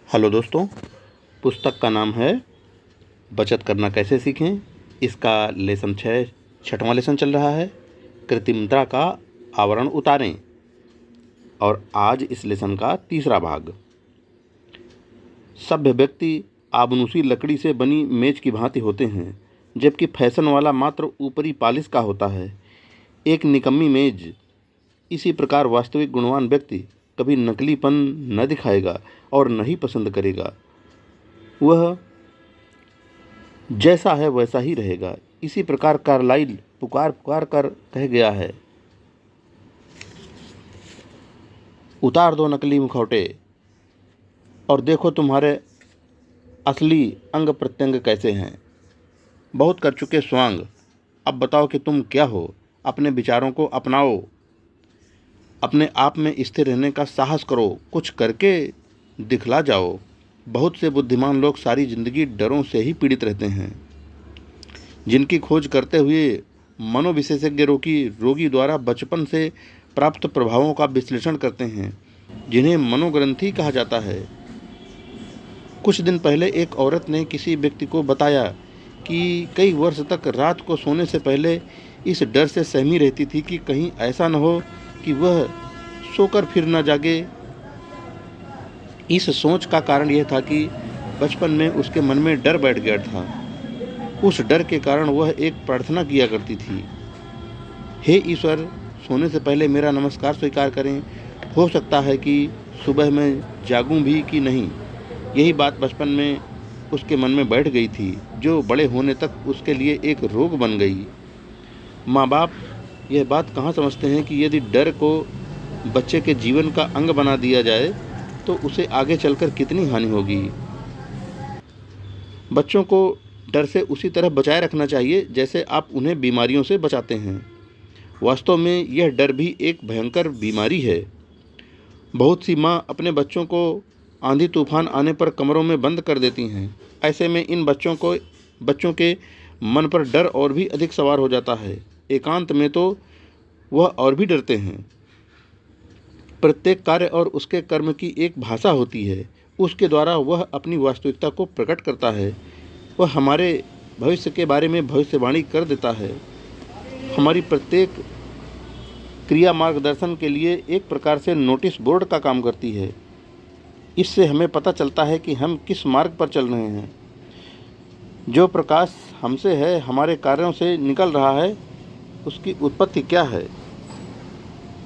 Hello दोस्तों, पुस्तक का नाम है बचत करना कैसे सीखें। इसका लेसन 6वां लेसन चल रहा है, कृत्रिमता का आवरण उतारें। और आज इस लेसन का तीसरा भाग। सभ्य व्यक्ति आबनूसी लकड़ी से बनी मेज की भांति होते हैं, जबकि फैशन वाला मात्र ऊपरी पालिश का होता है। एक निकम्मी मेज। इसी प्रकार वास्तविक गुणवान व्यक्ति कभी नकलीपन न दिखाएगा और न ही पसंद करेगा। वह जैसा है वैसा ही रहेगा। इसी प्रकार कार्लाइल पुकार पुकार कर कह गया है, उतार दो नकली मुखौटे और देखो तुम्हारे असली अंग प्रत्यंग कैसे हैं। बहुत कर चुके स्वांग, अब बताओ कि तुम क्या हो। अपने विचारों को अपनाओ, अपने आप में स्थिर रहने का साहस करो, कुछ करके दिखला जाओ। बहुत से बुद्धिमान लोग सारी जिंदगी डरों से ही पीड़ित रहते हैं, जिनकी खोज करते हुए मनोविशेषज्ञ रोगी द्वारा बचपन से प्राप्त प्रभावों का विश्लेषण करते हैं, जिन्हें मनोग्रंथि कहा जाता है। कुछ दिन पहले एक औरत ने किसी व्यक्ति को बताया कि कई वर्ष तक रात को सोने से पहले इस डर से सहमी रहती थी कि कहीं ऐसा न हो कि वह सोकर फिर न जागे। इस सोच का कारण यह था कि बचपन में उसके मन में डर बैठ गया था। उस डर के कारण वह एक प्रार्थना किया करती थी, हे ईश्वर, सोने से पहले मेरा नमस्कार स्वीकार करें। हो सकता है कि सुबह मैं जागूं भी कि नहीं। यही बात बचपन में उसके मन में बैठ गई थी, जो बड़े होने तक उसके लिए एक रोग बन गई। माँ बाप यह बात कहाँ समझते हैं कि यदि डर को बच्चे के जीवन का अंग बना दिया जाए तो उसे आगे चलकर कितनी हानि होगी। बच्चों को डर से उसी तरह बचाए रखना चाहिए जैसे आप उन्हें बीमारियों से बचाते हैं। वास्तव में यह डर भी एक भयंकर बीमारी है। बहुत सी माँ अपने बच्चों को आंधी तूफान आने पर कमरों में बंद कर देती हैं। ऐसे में इन बच्चों के मन पर डर और भी अधिक सवार हो जाता है। एकांत में तो वह और भी डरते हैं। प्रत्येक कार्य और उसके कर्म की एक भाषा होती है, उसके द्वारा वह अपनी वास्तविकता को प्रकट करता है। वह हमारे भविष्य के बारे में भविष्यवाणी कर देता है। हमारी प्रत्येक क्रिया मार्गदर्शन के लिए एक प्रकार से नोटिस बोर्ड का काम करती है। इससे हमें पता चलता है कि हम किस मार्ग पर चल रहे हैं। जो प्रकाश हमसे है, हमारे कार्यों से निकल रहा है, उसकी उत्पत्ति क्या है।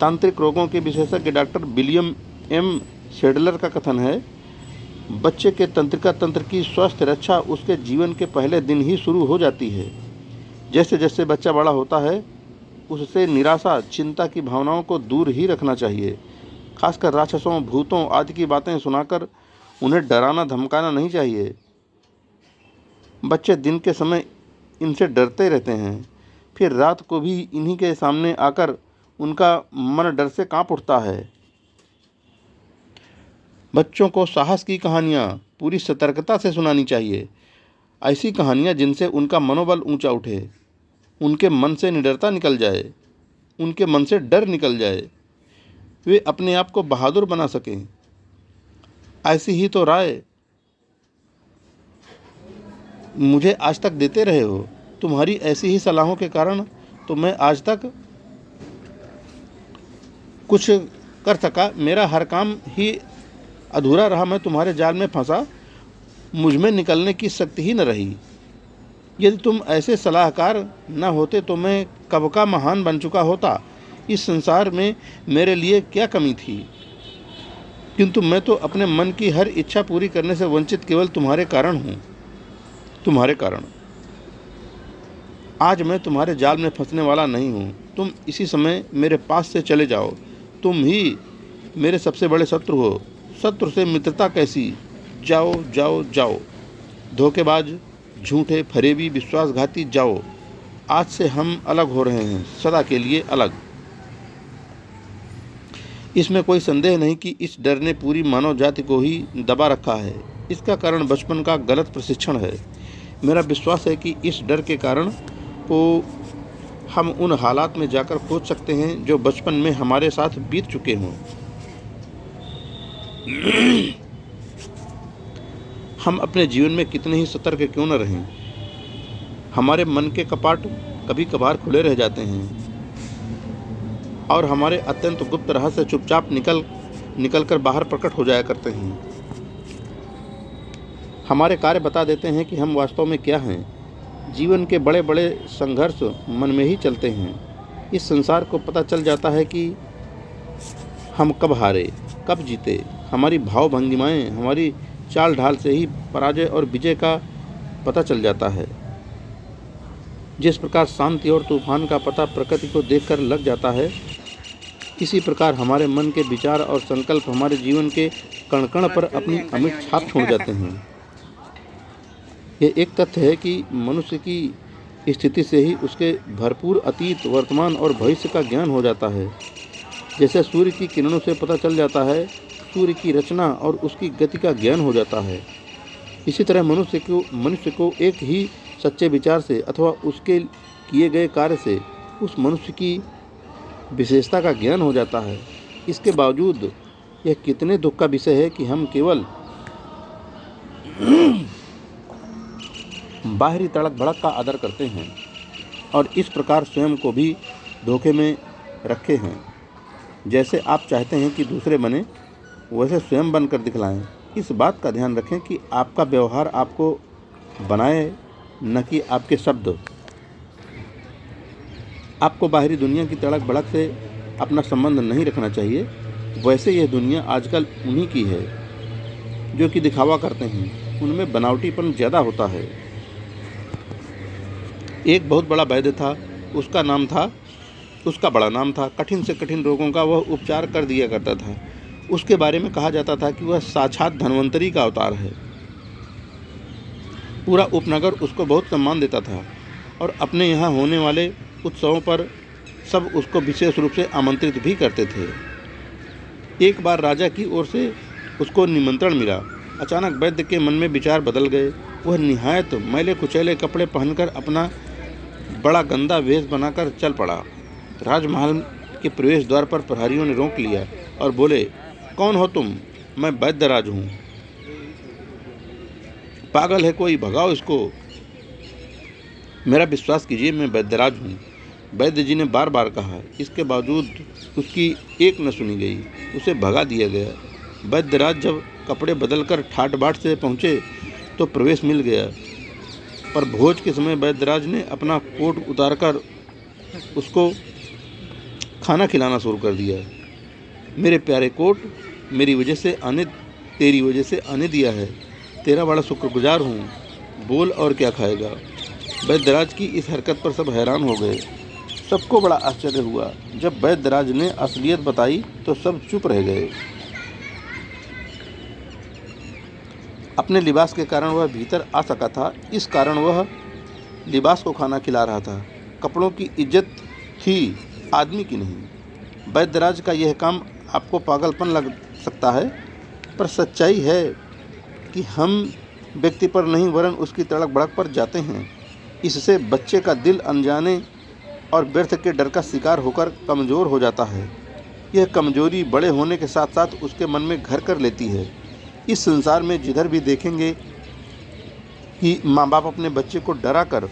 तांत्रिक रोगों के विशेषज्ञ डॉक्टर विलियम एम शेडलर का कथन है, बच्चे के तंत्रिका तंत्र की स्वस्थ रक्षा उसके जीवन के पहले दिन ही शुरू हो जाती है। जैसे जैसे बच्चा बड़ा होता है, उससे निराशा, चिंता की भावनाओं को दूर ही रखना चाहिए। खासकर राक्षसों, भूतों आदि की बातें सुनाकर उन्हें डराना धमकाना नहीं चाहिए। बच्चे दिन के समय इनसे डरते रहते हैं, फिर रात को भी इन्हीं के सामने आकर उनका मन डर से कांप उठता है। बच्चों को साहस की कहानियाँ पूरी सतर्कता से सुनानी चाहिए। ऐसी कहानियाँ जिनसे उनका मनोबल ऊंचा उठे, उनके मन से निडरता निकल जाए, उनके मन से डर निकल जाए, वे अपने आप को बहादुर बना सकें। ऐसी ही तो राय मुझे आज तक देते रहे हो। तुम्हारी ऐसी ही सलाहों के कारण तो मैं आज तक कुछ कर सका। मेरा हर काम ही अधूरा रहा। मैं तुम्हारे जाल में फंसा, मुझ में निकलने की शक्ति ही न रही। यदि तुम ऐसे सलाहकार न होते तो मैं कब का महान बन चुका होता। इस संसार में मेरे लिए क्या कमी थी, किंतु मैं तो अपने मन की हर इच्छा पूरी करने से वंचित केवल तुम्हारे कारण हूँ। तुम्हारे कारण आज मैं तुम्हारे जाल में फंसने वाला नहीं हूँ। तुम इसी समय मेरे पास से चले जाओ। तुम ही मेरे सबसे बड़े शत्रु हो। शत्रु से मित्रता कैसी। जाओ जाओ जाओ, धोखेबाज, झूठे, फरेबी, विश्वासघाती, जाओ। आज से हम अलग हो रहे हैं, सदा के लिए अलग। इसमें कोई संदेह नहीं कि इस डर ने पूरी मानव जाति को ही दबा रखा है। इसका कारण बचपन का गलत प्रशिक्षण है। मेरा विश्वास है कि इस डर के कारण को हम उन हालात में जाकर खोज सकते हैं जो बचपन में हमारे साथ बीत चुके हों। हम अपने जीवन में कितने ही सतर्क क्यों न रहें, हमारे मन के कपाट कभी कभार खुले रह जाते हैं और हमारे अत्यंत गुप्त रहस्य चुपचाप निकल कर बाहर प्रकट हो जाया करते हैं। हमारे कार्य बता देते हैं कि हम वास्तव में क्या हैं। जीवन के बड़े बड़े संघर्ष मन में ही चलते हैं। इस संसार को पता चल जाता है कि हम कब हारे कब जीते। हमारी भाव भंगिमाएँ, हमारी चाल ढाल से ही पराजय और विजय का पता चल जाता है। जिस प्रकार शांति और तूफान का पता प्रकृति को देखकर लग जाता है, इसी प्रकार हमारे मन के विचार और संकल्प हमारे जीवन के कण कण पर अपनी अमिट छाप छोड़ जाते हैं। यह एक तथ्य है कि मनुष्य की स्थिति से ही उसके भरपूर अतीत, वर्तमान और भविष्य का ज्ञान हो जाता है। जैसे सूर्य की किरणों से पता चल जाता है, सूर्य की रचना और उसकी गति का ज्ञान हो जाता है। इसी तरह मनुष्य को एक ही सच्चे विचार से अथवा उसके किए गए कार्य से उस मनुष्य की विशेषता का ज्ञान हो जाता है। इसके बावजूद यह कितने दुख का विषय है कि हम केवल बाहरी तड़क भड़क का आदर करते हैं और इस प्रकार स्वयं को भी धोखे में रखे हैं। जैसे आप चाहते हैं कि दूसरे बने, वैसे स्वयं बनकर दिखलाएं। इस बात का ध्यान रखें कि आपका व्यवहार आपको बनाए, न कि आपके शब्द। आपको बाहरी दुनिया की तड़क भड़क से अपना संबंध नहीं रखना चाहिए। वैसे यह दुनिया आजकल उन्हीं की है जो कि दिखावा करते हैं। उनमें बनावटीपन ज़्यादा होता है। एक बहुत बड़ा वैद्य था, उसका बड़ा नाम था। कठिन से कठिन रोगों का वह उपचार कर दिया करता था। उसके बारे में कहा जाता था कि वह साक्षात धन्वंतरी का अवतार है। पूरा उपनगर उसको बहुत सम्मान देता था और अपने यहाँ होने वाले उत्सवों पर सब उसको विशेष रूप से आमंत्रित भी करते थे। एक बार राजा की ओर से उसको निमंत्रण मिला। अचानक वैद्य के मन में विचार बदल गए। वह निहायत मैले कुचैले कपड़े पहनकर अपना बड़ा गंदा वेश बनाकर चल पड़ा। राजमहल के प्रवेश द्वार पर प्रहरियों ने रोक लिया और बोले, कौन हो तुम? मैं वैद्यराज हूँ। पागल है कोई, भगाओ इसको। मेरा विश्वास कीजिए, मैं वैद्यराज हूँ। वैद्य जी ने बार बार कहा। इसके बावजूद उसकी एक न सुनी गई। उसे भगा दिया गया। वैद्यराज जब कपड़े बदलकर ठाट बाट से पहुँचे तो प्रवेश मिल गया, पर भोज के समय वैद्यराज ने अपना कोट उतारकर उसको खाना खिलाना शुरू कर दिया। मेरे प्यारे कोट, तेरी वजह से आने दिया है। तेरा बड़ा शुक्रगुजार हूँ। बोल और क्या खाएगा? वैद्यराज की इस हरकत पर सब हैरान हो गए। सबको बड़ा आश्चर्य हुआ। जब वैद्यराज ने असलियत बताई तो सब चुप रह गए। अपने लिबास के कारण वह भीतर आ सका था, इस कारण वह लिबास को खाना खिला रहा था। कपड़ों की इज्जत थी, आदमी की नहीं। वैद्यराज का यह काम आपको पागलपन लग सकता है, पर सच्चाई है कि हम व्यक्ति पर नहीं वरन उसकी तड़क भड़क पर जाते हैं। इससे बच्चे का दिल अनजाने और व्यर्थ के डर का शिकार होकर कमज़ोर हो जाता है। यह कमज़ोरी बड़े होने के साथ साथ उसके मन में घर कर लेती है। इस संसार में जिधर भी देखेंगे कि माँ बाप अपने बच्चे को डरा कर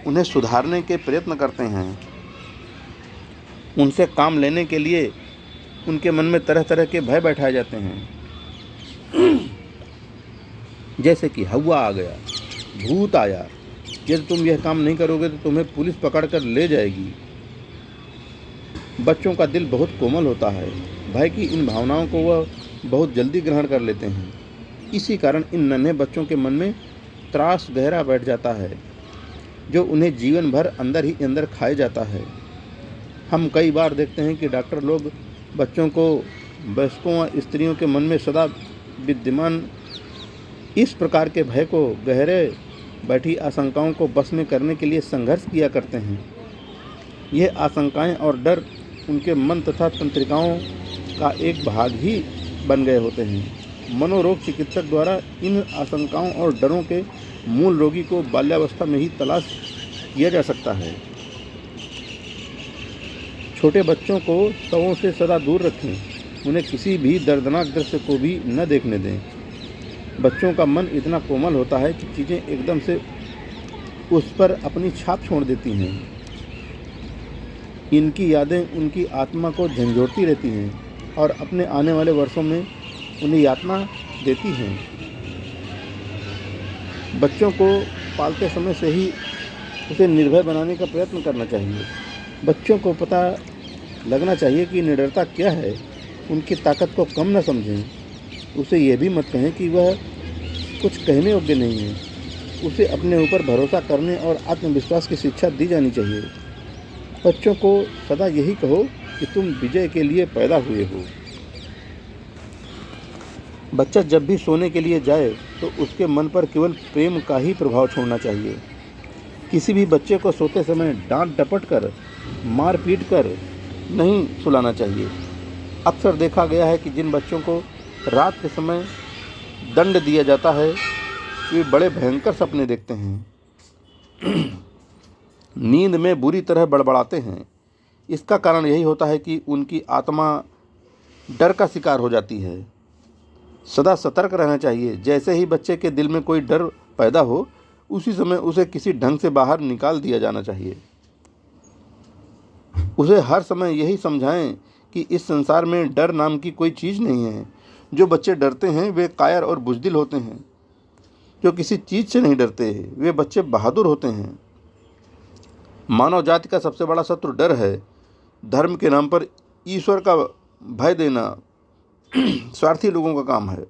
उन्हें सुधारने के प्रयत्न करते हैं। उनसे काम लेने के लिए उनके मन में तरह तरह के भय बैठाए जाते हैं, जैसे कि हवा आ गया, भूत आया, यदि तुम यह काम नहीं करोगे तो तुम्हें पुलिस पकड़ कर ले जाएगी। बच्चों का दिल बहुत कोमल होता है। भय की इन भावनाओं को वह बहुत जल्दी ग्रहण कर लेते हैं। इसी कारण इन नन्हे बच्चों के मन में त्रास गहरा बैठ जाता है, जो उन्हें जीवन भर अंदर ही अंदर खाए जाता है। हम कई बार देखते हैं कि डॉक्टर लोग बच्चों को वयस्कों व स्त्रियों के मन में सदा विद्यमान इस प्रकार के भय को, गहरे बैठी आशंकाओं को बस में करने के लिए संघर्ष किया करते हैं। यह आशंकाएं और डर उनके मन तथा तंत्रिकाओं का एक भाग ही बन गए होते हैं। मनोरोग चिकित्सक द्वारा इन आशंकाओं और डरों के मूल रोगी को बाल्यावस्था में ही तलाश किया जा सकता है। छोटे बच्चों को शवों से सदा दूर रखें। उन्हें किसी भी दर्दनाक दृश्य को भी न देखने दें। बच्चों का मन इतना कोमल होता है कि चीज़ें एकदम से उस पर अपनी छाप छोड़ देती हैं। इनकी यादें उनकी आत्मा को झंझोड़ती रहती हैं और अपने आने वाले वर्षों में उन्हें यातना देती हैं। बच्चों को पालते समय से ही उसे निर्भय बनाने का प्रयत्न करना चाहिए। बच्चों को पता लगना चाहिए कि निडरता क्या है। उनकी ताकत को कम न समझें। उसे यह भी मत कहें कि वह कुछ कहने योग्य नहीं है। उसे अपने ऊपर भरोसा करने और आत्मविश्वास की शिक्षा दी जानी चाहिए। बच्चों को सदा यही कहो कि तुम विजय के लिए पैदा हुए हो। बच्चा जब भी सोने के लिए जाए तो उसके मन पर केवल प्रेम का ही प्रभाव छोड़ना चाहिए। किसी भी बच्चे को सोते समय डांट डपट कर, मार पीट कर नहीं सुलाना चाहिए। अक्सर देखा गया है कि जिन बच्चों को रात के समय दंड दिया जाता है वे बड़े भयंकर सपने देखते हैं, नींद में बुरी तरह बड़बड़ाते हैं। इसका कारण यही होता है कि उनकी आत्मा डर का शिकार हो जाती है। सदा सतर्क रहना चाहिए। जैसे ही बच्चे के दिल में कोई डर पैदा हो उसी समय उसे किसी ढंग से बाहर निकाल दिया जाना चाहिए। उसे हर समय यही समझाएं कि इस संसार में डर नाम की कोई चीज़ नहीं है। जो बच्चे डरते हैं वे कायर और बुज़दिल होते हैं। जो किसी चीज़ से नहीं डरते वे बच्चे बहादुर होते हैं। मानव जाति का सबसे बड़ा शत्रु डर है। धर्म के नाम पर ईश्वर का भय देना स्वार्थी लोगों का काम है।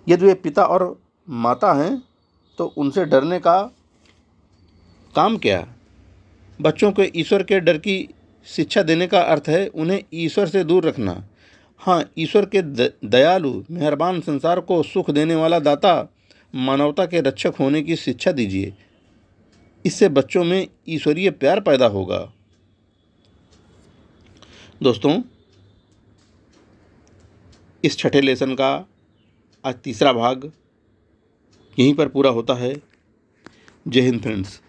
यदि वे पिता और माता हैं तो उनसे डरने का काम क्या? बच्चों को ईश्वर के डर की शिक्षा देने का अर्थ है उन्हें ईश्वर से दूर रखना। हाँ, ईश्वर के दयालु मेहरबान संसार को सुख देने वाला दाता मानवता के रक्षक होने की शिक्षा दीजिए। इससे बच्चों में ईश्वरीय प्यार पैदा होगा। दोस्तों, इस छठे लेसन का आज तीसरा भाग यहीं पर पूरा होता है। जय हिंद फ्रेंड्स।